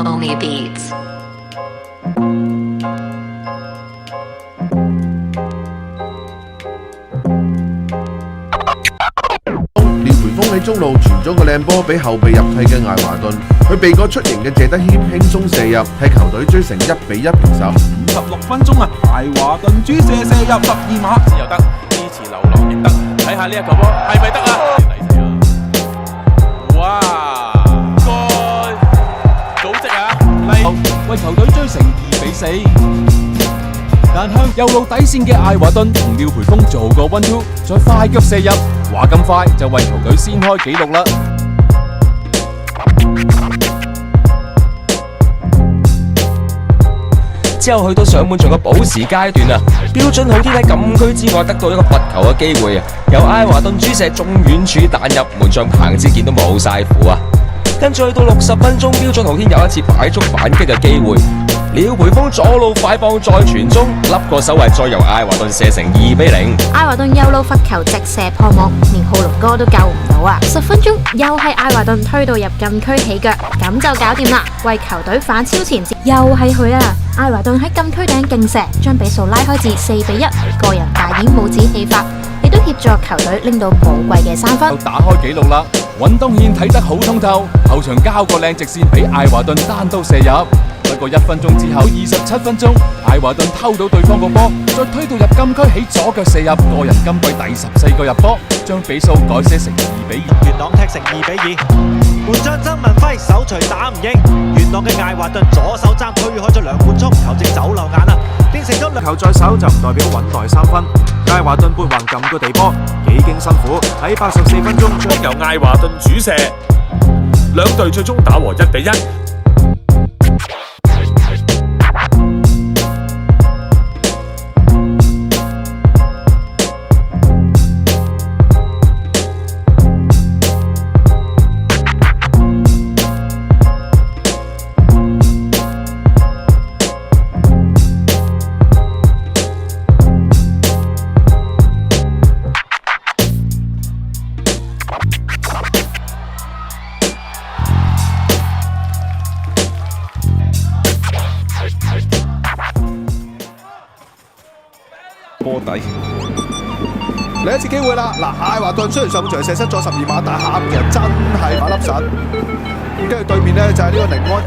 Only beats。廖培峰喺中路傳咗個靚波俾後備入替嘅艾華頓，佢避過出迎嘅謝德謙輕鬆射入，替球隊追成1-1平手。56分鐘啊，艾華頓主射入12碼又得，支持流浪亦得，睇下呢一球波係咪得啊？哇！個組織啊，為球隊追成2-4。但向右路底線嘅艾華頓同廖培峰做個 1-2， 再快腳射入，話咁快就為球隊先開紀錄啦。之後去到上半場嘅補時階段啊，標準好天喺禁區之外得到一個罰球嘅機會啊，由艾華頓主射中遠處彈入，門將彭之健都冇晒符啊。跟住去到60分鐘，標準好天有一次快速反擊嘅機會，廖培峰左路快放再傳中，笠個手位再由艾華頓射成2-0。艾華頓右路罰球直射破網，連浩龍哥都救唔到啊！10分鐘又係艾華頓推到入禁區起腳，咁就搞掂啦，為球隊反超前節。又係佢啊！艾華頓喺禁區頂勁射，將比數拉開至4-1，個人大演帽子戲法，亦都協助球隊拎到寶貴嘅3分。打開紀錄啦！尹東憲睇得好通透，後場交個靚直線俾艾華頓單刀射入。不過1分鐘之後27分鐘，艾華頓偷到對方個波，再推到入禁區起左腳射入，個人今季第14個入波，將比數改寫成2-2。元朗踢成2-2，門將曾文輝手錘打唔應，元朗嘅艾華頓左手踭推開咗兩半速，球證走漏眼啦，變成咗球在手就唔代表穩耐3分。艾華頓撥橫撳個地波，幾經辛苦喺84分鐘由艾華頓主射，兩隊最終打和1-1。波底另一次機會啦！嗱，艾華頓雖然上半場射失咗12碼，但係下半場真係馬粒神。跟住對面呢，就係呢個寧安。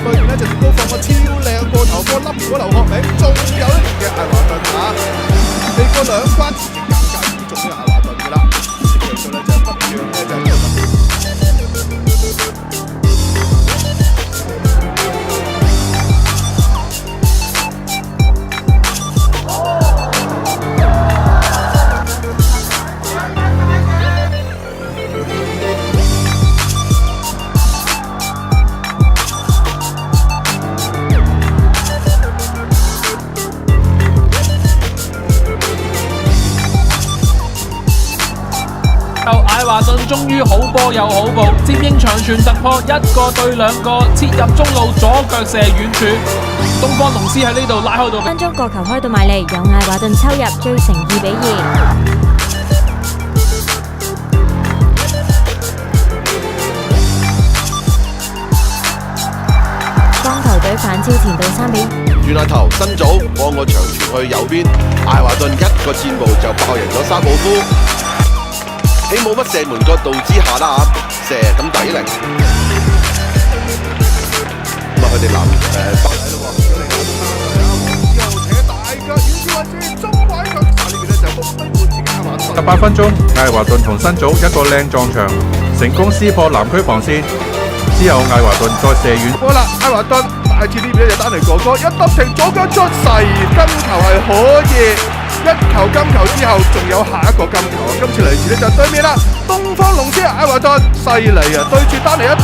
對面呢就高放個超靚過頭波，笠咗劉學明，仲有一名嘅艾華頓啊！你個兩關前景尷尬之中嘅艾華頓㗎啦，技術呢就不斷呢就艾華頓終於好波又好步，接應長傳突破，1個對2個，切入中路左腳射遠處。東方龍獅喺呢度拉開到分鐘個球開到埋嚟，由艾華頓抽入追成2-2。幫球隊反超前到3-2。轉下頭，新組放個長傳去右邊，艾華頓1個箭步就爆贏咗沙姆夫。喺冇乜射門角度之下啦射咁抵力。咁佢哋白喺度之後扯大腳遠處位置中位腳，呢邊就伏飛換自己艾華頓。18分鐘，艾華頓同新組一個靚撞牆，成功撕破南區防線。之後艾華頓再射遠。好啦，艾華頓大次呢邊就丹尼哥哥一揼停左腳出世，金球係可以。1球金球之後，仲有下一個金球，今次嚟自呢就對面啦，東方龍獅啊！艾華頓犀利啊，對住丹尼一揼。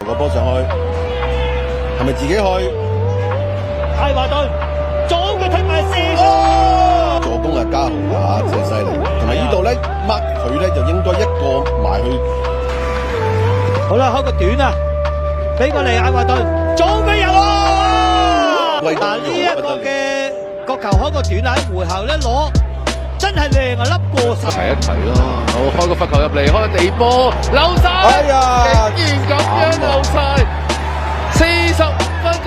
個波上去，係咪自己去？艾華頓左腳踢埋射，助攻係加豪啊，真係犀利。同埋呢度咧，mark佢咧就應該一個埋去。好啦，開個短啊，俾過嚟艾華頓，左腳入啊！嗱，呢一個嘅角球開個短啊，喺回後咧攞，真係靚啊，粒過晒。提一提咯，好開個罰球入嚟，開個地波漏晒，哎呀，竟然咁樣漏晒，45分鐘。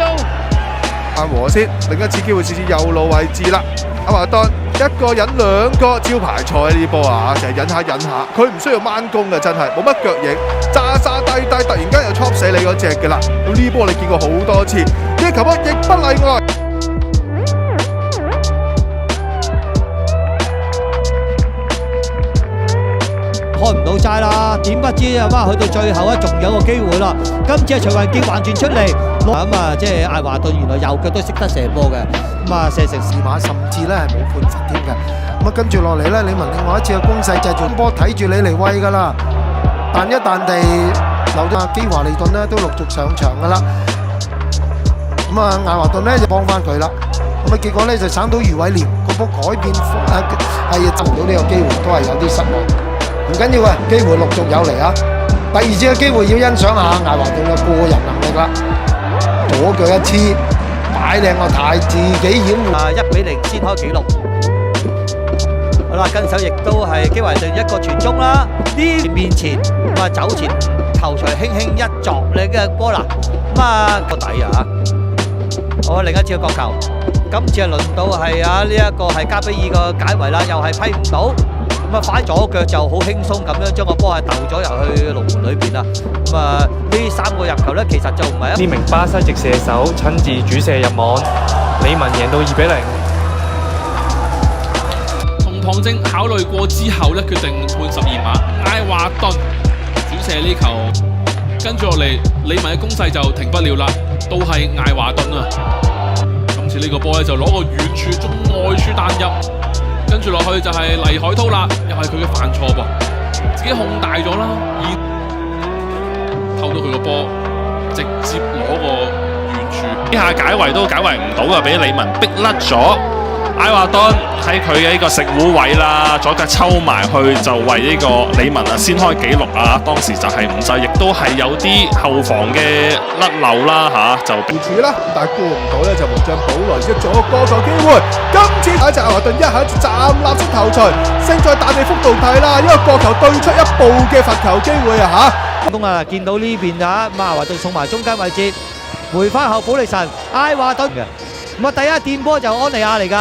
翻和先，另一次機會試試右路位置啦。阿華頓一個人兩個招牌菜呢啲波啊，成日引下，佢唔需要掹弓嘅，真係冇乜腳影，揸低，突然間又戳死你嗰隻嘅啦。咁呢波你見過好多次，呢球波亦不例外。開唔到齋啦，點不知啊！去到最後咧，仲有個機會啦。今次係徐雲傑橫轉出嚟，咁啊，即係艾華頓原來右腳都識得射波嘅，咁啊射成士馬，甚至咧係冇判罰添嘅。咁啊跟住落嚟咧，李文另外一次嘅攻勢就係做波睇住你嚟喂㗎啦，彈一彈地留咗基華利頓咧都陸續上場㗎啦。咁啊艾華頓咧就幫翻佢啦，咁啊結果咧就省到余偉廉個波改變係執唔到呢個機會，都係有啲失望。唔緊要啊，機會陸續有嚟啊！第二次嘅機會要欣賞下艾華頓嘅個人能力啦，左腳一黐，擺靚個態，自己掩護1-0先開紀錄。好啦，跟手亦都係基華頓一個傳中啦，呢面前咁啊走前頭槌輕輕一鑿你嘅波啦，咁啊個底啊！好，另一次嘅角球，今次係輪到係啊呢一個係加比爾個解圍啦，又係批唔到。咁啊，反左腳就好輕鬆咁樣將個波係竇咗入去龍門裏邊啦。咁啊，呢3個入球咧，其實就唔係呢名巴西籍射手親自主射入網，李文贏到2-0。同唐正考慮過之後咧，決定判12碼，艾華頓主射呢球，跟住落嚟李文嘅攻勢就停不了啦，都係艾華頓啊！今次呢個波咧就攞個遠處中外處彈入。跟住落去就係黎海濤啦，又係佢嘅犯錯噃，自己控大咗啦，偷到佢個波，直接攞個遠處，呢下解圍都解圍唔到啊，俾李文逼甩咗。艾華頓喺佢嘅呢個食糊位啦，左腳抽埋去就為呢個李文啊先開紀錄啊！當時就係唔制，亦都係有啲後防嘅甩漏啦就互處啦，但係過唔到咧就門將保萊斯做個過球機會。今次睇就艾華頓一下站立式頭槌，勝在彈地幅度大啦，因為過球對出一步嘅罰球機會啊咁啊，見到呢邊啊，咁啊艾華頓送埋中間位置，回翻後保利神，艾華頓嘅，咁啊第一掂波就安尼亞嚟㗎。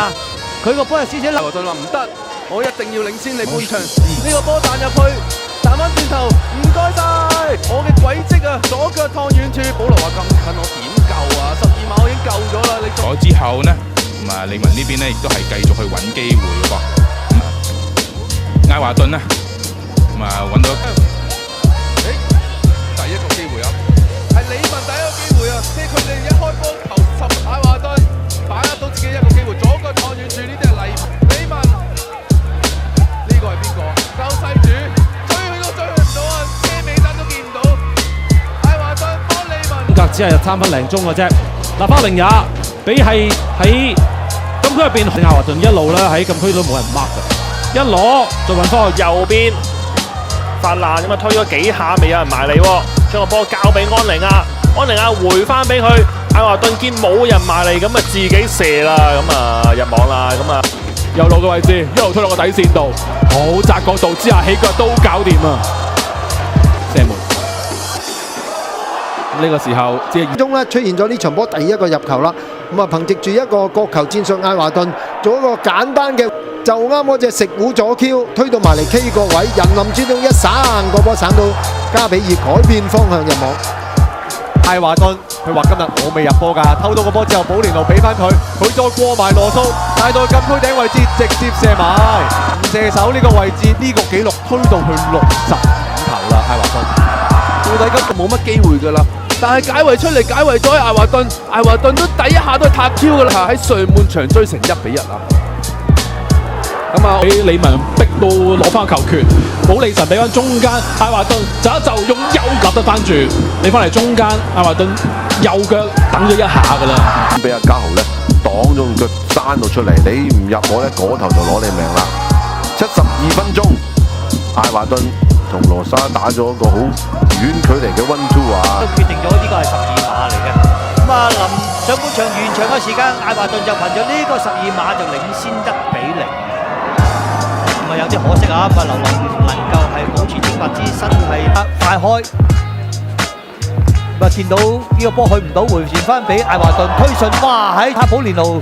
佢個波有少少流。艾華頓話唔得，我一定要領先你半場。呢個波彈入去，彈翻轉頭，唔該晒，我嘅軌跡啊，左腳趟遠處。保羅話咁近，我點救啊？12碼我已經救咗啦，你咗之後呢，咁啊李文呢邊呢亦都係繼續去揾機會嘅噃。艾華頓呢，咁啊揾到，第一個機會啊，係李文第一個機會啊，即係佢哋一開波球艾華頓。把握到自己一個機會，左腳看遠處，呢啲係李文，呢個係邊個？救世主，追佢都追佢唔到啊！車尾燈都見唔到。艾華頓幫李文，隔只係3分零鐘嘅啫。嗱，巴榮也比係喺禁區入邊，艾華頓一路咧喺禁區都冇人 mark 嘅，一攞就揾翻去右邊發爛咁啊，推咗幾下未有人埋嚟喎，將個波交俾安寧亞，安寧亞回翻俾佢。艾華頓見冇人埋嚟，咁啊自己射啦，咁啊入網啦，咁啊右路嘅位置一路推落個底線度，好窄角度之下起腳都搞掂啊！射門。呢個時候即係中咧出現咗呢場波第一個入球啦，咁啊憑藉住一個角球戰術，艾華頓做一個簡單嘅就啱嗰隻食糊左 Q 推到埋嚟 K 個位，人林之中一散個波散到加比爾改變方向入網。艾華頓佢話今日我未入波㗎，偷到個波之後，保連奴俾翻佢，佢再過埋羅素，帶到禁區頂位置，直接射埋。射手呢個位置，呢個紀錄推到去65球啦，艾華頓。到底今日冇乜機會㗎啦，但係解圍出嚟，解圍咗艾華頓，艾華頓都第一下都係塔 Q 噶啦，喺上半場追成1-1啊！咁啊，俾李文逼到攞翻球權，保利神俾翻中間，艾華頓就用右夾得翻住，你翻嚟中間，艾華頓右腳等咗一下噶啦，俾阿嘉豪咧擋咗腳山到出嚟，你唔入我咧，嗰頭就攞你命啦。72分鐘，艾華頓同羅莎打咗一個好遠距離嘅 1-2 啊！都決定咗呢個係12碼嚟嘅。咁啊，臨上半場完場嘅時間，艾華頓就憑住呢個12碼就領先1-0。咁啊有啲可惜啊，咁啊流浪唔能夠係保持精拔之身係快開。咁啊見到呢個波去唔到，回傳翻俾艾華頓推進，哇喺塔普連奴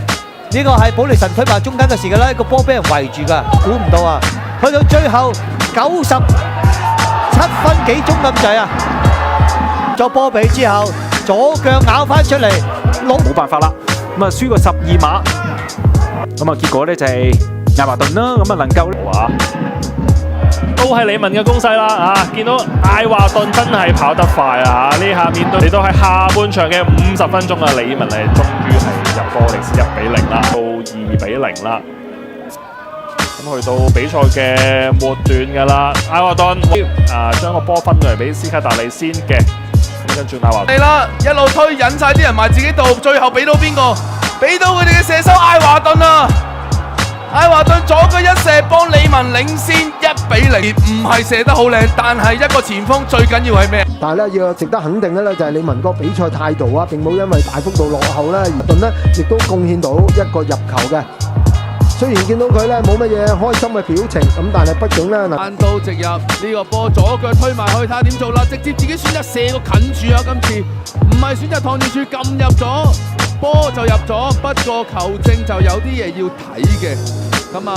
呢個係保利神推埋中間嘅時間咧，個波俾人圍住㗎，估唔到啊！去到最後97分幾鐘咁滯啊！咗波比之後，左腳咬翻出嚟，冇辦法啦，咁啊輸個12碼，咁啊結果咧就係艾華頓啦，咁啊能夠哇，都係李文嘅攻勢啦啊！見到艾華頓真係跑得快啊！呢下面對嚟到係下半場嘅50分鐘啊，李文係終於係入波，歷史1-0啦，到2-0啦。咁去到比賽嘅末段㗎啦，艾華頓將個波分咗嚟俾斯卡達利先嘅，咁跟住艾華係啦，一路推引晒啲人埋自己度，最後俾到邊個？俾到佢哋嘅射手艾華頓啊！艾華頓左腳一射幫李文領先1-0，唔係射得好靚，但係一個前鋒最緊要係咩？但係咧要值得肯定嘅咧就係李文個比賽態度啊，並冇因為大幅度落後咧，而頓咧亦都貢獻到一個入球嘅。雖然見到佢咧冇乜嘢開心嘅表情，咁但係畢竟咧單刀直入呢個波，左腳推埋去睇下點做啦，直接自己選擇射個近柱啊！今次唔係選擇趟住柱撳入咗，波就入咗，不過球證就有啲嘢要睇嘅，咁啊。